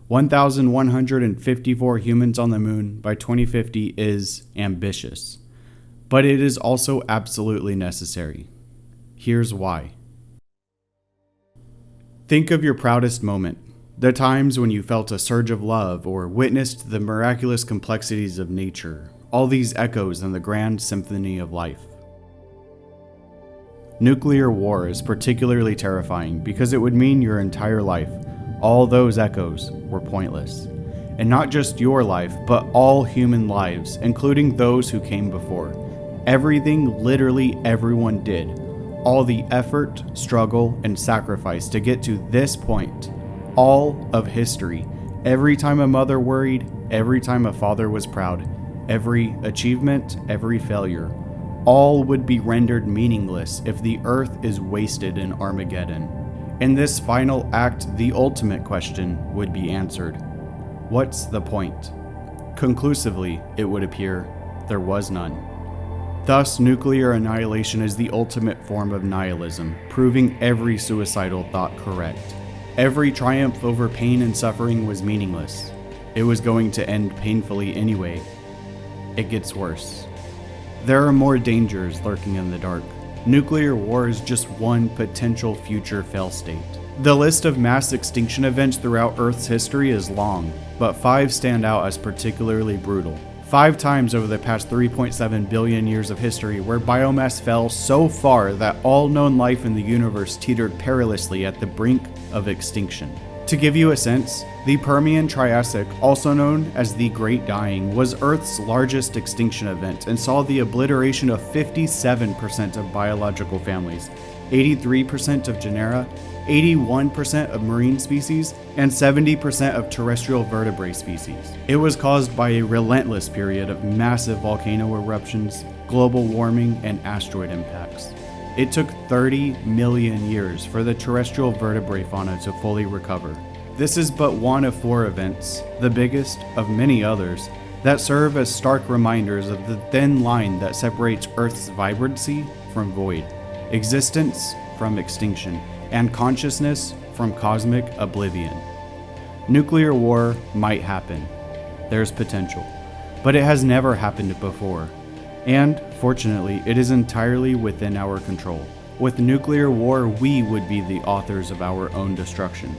1,154 humans on the moon by 2050 is ambitious, but it is also absolutely necessary. Here's why. Think of your proudest moment, the times when you felt a surge of love or witnessed the miraculous complexities of nature, all these echoes in the grand symphony of life. Nuclear war is particularly terrifying because it would mean your entire life, all those echoes, were pointless. And not just your life, but all human lives, including those who came before. Everything literally everyone did, all the effort, struggle, and sacrifice to get to this point, all of history, every time a mother worried, every time a father was proud, every achievement, every failure, all would be rendered meaningless if the earth is wasted in Armageddon. In this final act, the ultimate question would be answered. What's the point? Conclusively, it would appear, there was none. Thus, nuclear annihilation is the ultimate form of nihilism, proving every suicidal thought correct. Every triumph over pain and suffering was meaningless. It was going to end painfully anyway. It gets worse. There are more dangers lurking in the dark. Nuclear war is just one potential future fail state. The list of mass extinction events throughout Earth's history is long, but 5 stand out as particularly brutal. 5 times over the past 3.7 billion years of history where biomass fell so far that all known life in the universe teetered perilously at the brink of extinction. To give you a sense, the Permian Triassic, also known as the Great Dying, was Earth's largest extinction event and saw the obliteration of 57% of biological families, 83% of genera, 81% of marine species, and 70% of terrestrial vertebrate species. It was caused by a relentless period of massive volcano eruptions, global warming, and asteroid impacts. It took 30 million years for the terrestrial vertebrate fauna to fully recover. This is but one of 4 events, the biggest of many others, that serve as stark reminders of the thin line that separates Earth's vibrancy from void, existence from extinction, and consciousness from cosmic oblivion. Nuclear war might happen. There's potential. But it has never happened before. And, fortunately, it is entirely within our control. With nuclear war, we would be the authors of our own destruction.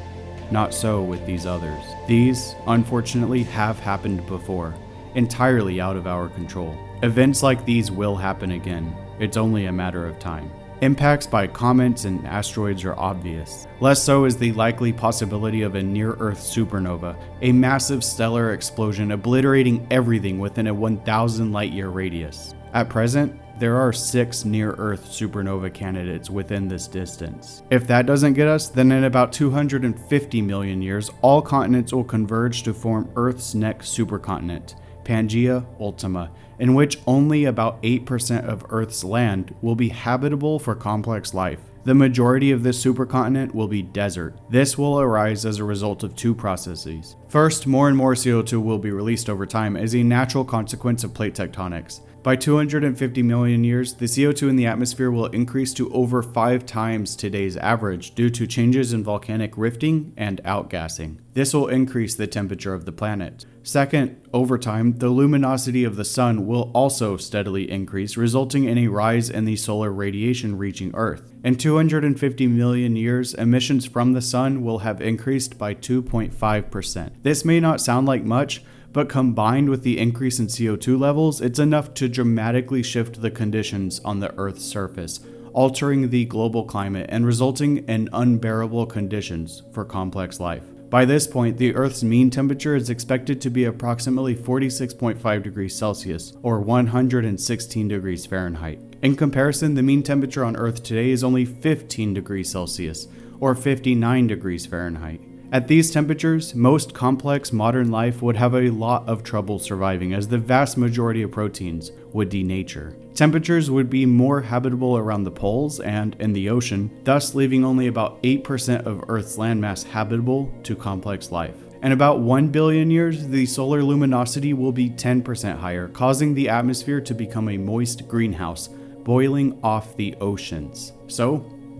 Not so with these others. These, unfortunately, have happened before, entirely out of our control. Events like these will happen again. It's only a matter of time. Impacts by comets and asteroids are obvious. Less so is the likely possibility of a near-Earth supernova, a massive stellar explosion obliterating everything within a 1,000 light-year radius. At present, there are 6 near-Earth supernova candidates within this distance. If that doesn't get us, then in about 250 million years, all continents will converge to form Earth's next supercontinent, Pangaea Ultima, in which only about 8% of Earth's land will be habitable for complex life. The majority of this supercontinent will be desert. This will arise as a result of 2 processes. First, more and more CO2 will be released over time as a natural consequence of plate tectonics. By 250 million years, the CO2 in the atmosphere will increase to over 5 times today's average due to changes in volcanic rifting and outgassing. This will increase the temperature of the planet. Second, over time, the luminosity of the sun will also steadily increase, resulting in a rise in the solar radiation reaching Earth. In 250 million years, emissions from the sun will have increased by 2.5%. This may not sound like much, but combined with the increase in CO2 levels, it's enough to dramatically shift the conditions on the Earth's surface, altering the global climate and resulting in unbearable conditions for complex life. By this point, the Earth's mean temperature is expected to be approximately 46.5 degrees Celsius, or 116 degrees Fahrenheit. In comparison, the mean temperature on Earth today is only 15 degrees Celsius, or 59 degrees Fahrenheit. At these temperatures, most complex modern life would have a lot of trouble surviving as the vast majority of proteins would denature. Temperatures would be more habitable around the poles and in the ocean, thus leaving only about 8% of Earth's landmass habitable to complex life. In about 1 billion years, the solar luminosity will be 10% higher, causing the atmosphere to become a moist greenhouse, boiling off the oceans. So,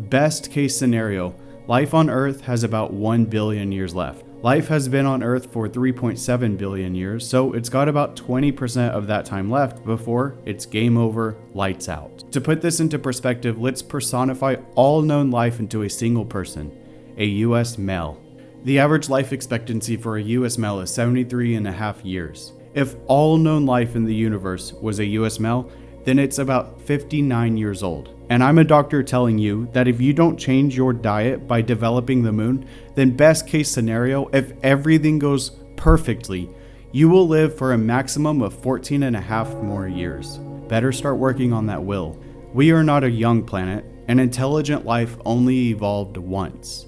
best case scenario, life on Earth has about 1 billion years left. Life has been on Earth for 3.7 billion years, so it's got about 20% of that time left before it's game over, lights out. To put this into perspective, let's personify all known life into a single person, a US male. The average life expectancy for a US male is 73.5 years. If all known life in the universe was a US male, then it's about 59 years old. And I'm a doctor telling you that if you don't change your diet by developing the moon, then best case scenario, if everything goes perfectly, you will live for a maximum of 14.5 more years. Better start working on that will. We are not a young planet, and intelligent life only evolved once.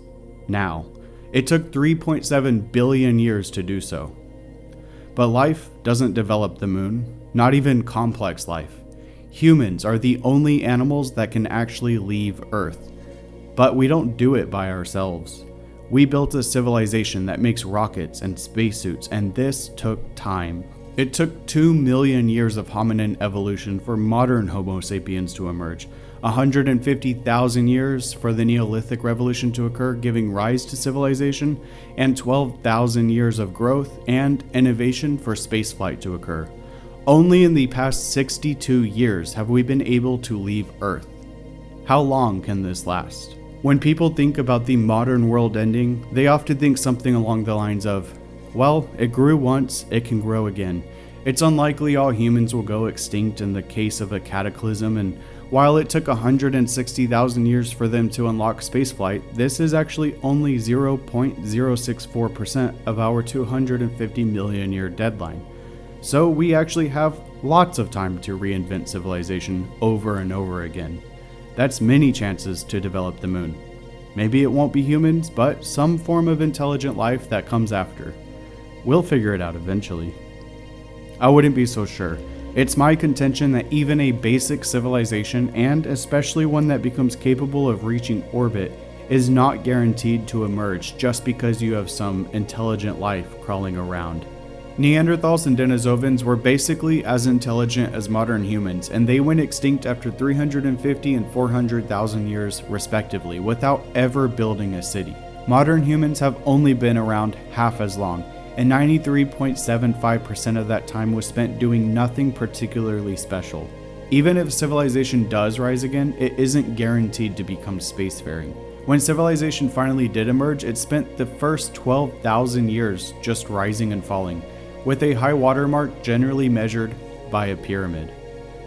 Now, it took 3.7 billion years to do so. But life doesn't develop the moon, not even complex life. Humans are the only animals that can actually leave Earth. But we don't do it by ourselves. We built a civilization that makes rockets and spacesuits, and this took time. It took 2 million years of hominin evolution for modern Homo sapiens to emerge, 150,000 years for the Neolithic revolution to occur, giving rise to civilization, and 12,000 years of growth and innovation for spaceflight to occur. Only in the past 62 years have we been able to leave Earth. How long can this last? When people think about the modern world ending, they often think something along the lines of, well, it grew once, it can grow again. It's unlikely all humans will go extinct in the case of a cataclysm, and while it took 160,000 years for them to unlock spaceflight, this is actually only 0.064% of our 250 million year deadline. So we actually have lots of time to reinvent civilization over and over again. That's many chances to develop the moon. Maybe it won't be humans, but some form of intelligent life that comes after. We'll figure it out eventually. I wouldn't be so sure. It's my contention that even a basic civilization, and especially one that becomes capable of reaching orbit, is not guaranteed to emerge just because you have some intelligent life crawling around. Neanderthals and Denisovans were basically as intelligent as modern humans, and they went extinct after 350 and 400,000 years respectively, without ever building a city. Modern humans have only been around half as long, and 93.75% of that time was spent doing nothing particularly special. Even if civilization does rise again, it isn't guaranteed to become spacefaring. When civilization finally did emerge, it spent the first 12,000 years just rising and falling, with a high water mark generally measured by a pyramid.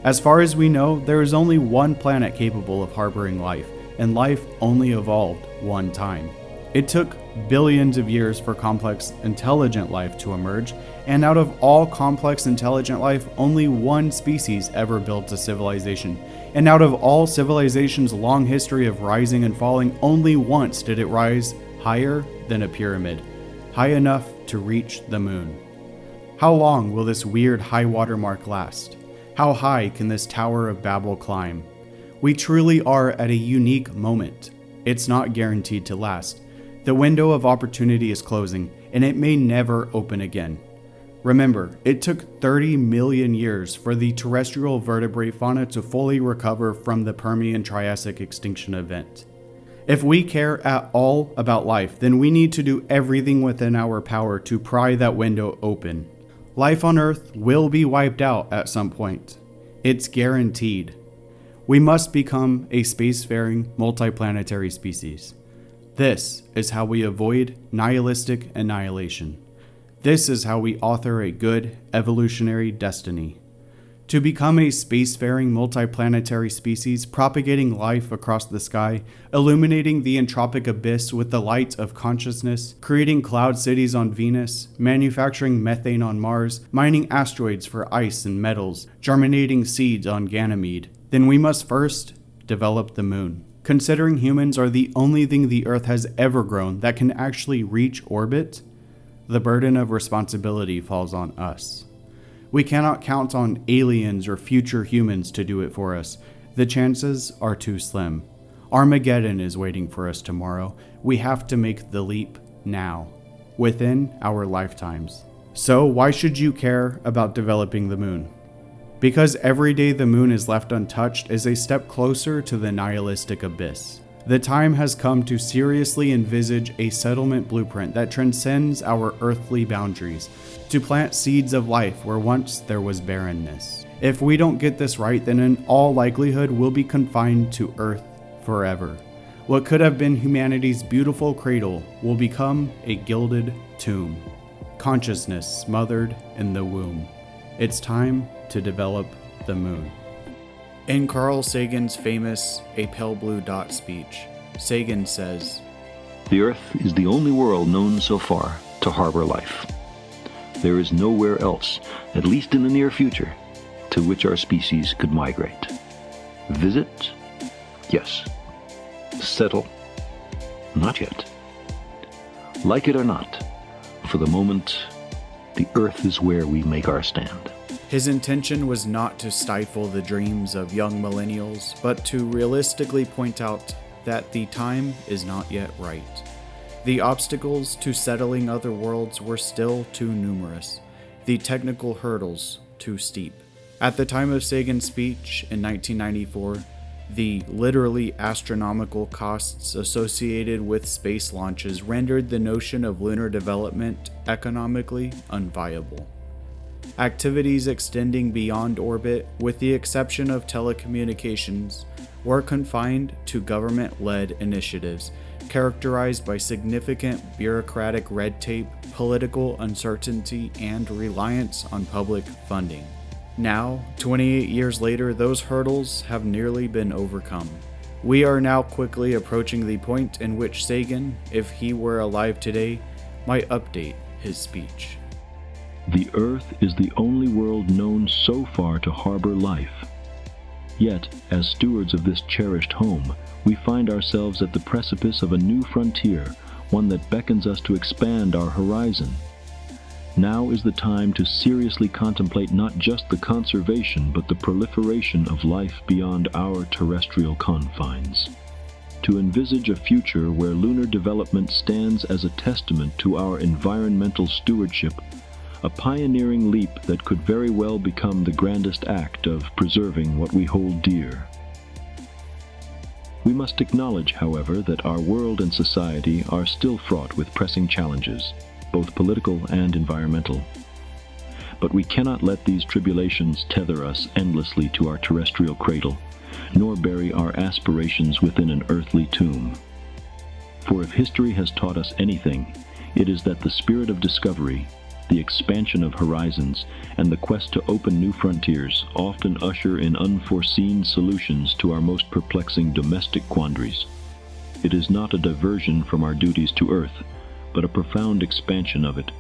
As far as we know, there is only one planet capable of harboring life, and life only evolved one time. It took billions of years for complex, intelligent life to emerge, and out of all complex, intelligent life, only one species ever built a civilization. And out of all civilization's long history of rising and falling, only once did it rise higher than a pyramid, high enough to reach the moon. How long will this weird high water mark last? How high can this Tower of Babel climb? We truly are at a unique moment. It's not guaranteed to last. The window of opportunity is closing, and it may never open again. Remember, it took 30 million years for the terrestrial vertebrate fauna to fully recover from the Permian-Triassic extinction event. If we care at all about life, then we need to do everything within our power to pry that window open. Life on Earth will be wiped out at some point. It's guaranteed. We must become a spacefaring, multiplanetary species. This is how we avoid nihilistic annihilation. This is how we author a good evolutionary destiny. To become a spacefaring multiplanetary species, propagating life across the sky, illuminating the entropic abyss with the light of consciousness, creating cloud cities on Venus, manufacturing methane on Mars, mining asteroids for ice and metals, germinating seeds on Ganymede, then we must first develop the moon. Considering humans are the only thing the Earth has ever grown that can actually reach orbit, the burden of responsibility falls on us. We cannot count on aliens or future humans to do it for us. The chances are too slim. Armageddon is waiting for us tomorrow. We have to make the leap now, within our lifetimes. So why should you care about developing the moon? Because every day the moon is left untouched is a step closer to the nihilistic abyss. The time has come to seriously envisage a settlement blueprint that transcends our earthly boundaries, to plant seeds of life where once there was barrenness. If we don't get this right, then in all likelihood we'll be confined to Earth forever. What could have been humanity's beautiful cradle will become a gilded tomb. Consciousness smothered in the womb. It's time to develop the moon. In Carl Sagan's famous A Pale Blue Dot speech, Sagan says, "The Earth is the only world known so far to harbor life. There is nowhere else, at least in the near future, to which our species could migrate. Visit? Yes. Settle? Not yet. Like it or not, for the moment, the Earth is where we make our stand." His intention was not to stifle the dreams of young millennials, but to realistically point out that the time is not yet right. The obstacles to settling other worlds were still too numerous, the technical hurdles too steep. At the time of Sagan's speech in 1994, the literally astronomical costs associated with space launches rendered the notion of lunar development economically unviable. Activities extending beyond orbit, with the exception of telecommunications, were confined to government-led initiatives characterized by significant bureaucratic red tape, political uncertainty, and reliance on public funding. Now, 28 years later, those hurdles have nearly been overcome. We are now quickly approaching the point in which Sagan, if he were alive today, might update his speech. The Earth is the only world known so far to harbor life. Yet, as stewards of this cherished home, we find ourselves at the precipice of a new frontier, one that beckons us to expand our horizon. Now is the time to seriously contemplate not just the conservation but the proliferation of life beyond our terrestrial confines. To envisage a future where lunar development stands as a testament to our environmental stewardship, a pioneering leap that could very well become the grandest act of preserving what we hold dear. We must acknowledge, however, that our world and society are still fraught with pressing challenges, both political and environmental. But we cannot let these tribulations tether us endlessly to our terrestrial cradle, nor bury our aspirations within an earthly tomb. For if history has taught us anything, it is that the spirit of discovery, the expansion of horizons, and the quest to open new frontiers often usher in unforeseen solutions to our most perplexing domestic quandaries. It is not a diversion from our duties to Earth, but a profound expansion of it.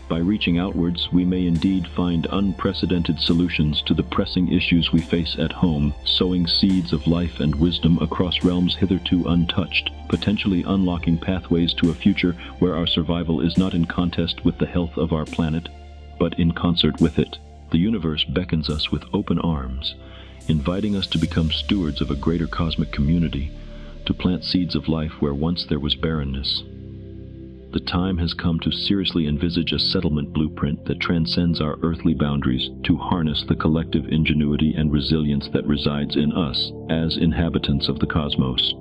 By reaching outwards, we may indeed find unprecedented solutions to the pressing issues we face at home, sowing seeds of life and wisdom across realms hitherto untouched, potentially unlocking pathways to a future where our survival is not in contest with the health of our planet, but in concert with it. The universe beckons us with open arms, inviting us to become stewards of a greater cosmic community, to plant seeds of life where once there was barrenness. The time has come to seriously envisage a settlement blueprint that transcends our earthly boundaries, to harness the collective ingenuity and resilience that resides in us as inhabitants of the cosmos.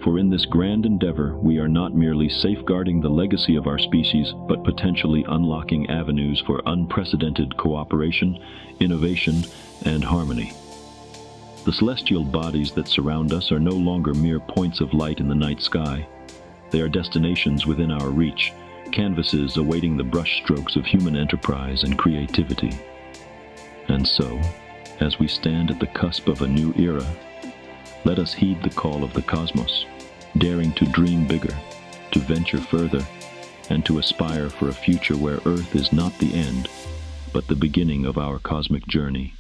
For in this grand endeavor, we are not merely safeguarding the legacy of our species, but potentially unlocking avenues for unprecedented cooperation, innovation, and harmony. The celestial bodies that surround us are no longer mere points of light in the night sky. They are destinations within our reach, canvases awaiting the brushstrokes of human enterprise and creativity. And so, as we stand at the cusp of a new era, let us heed the call of the cosmos, daring to dream bigger, to venture further, and to aspire for a future where Earth is not the end, but the beginning of our cosmic journey.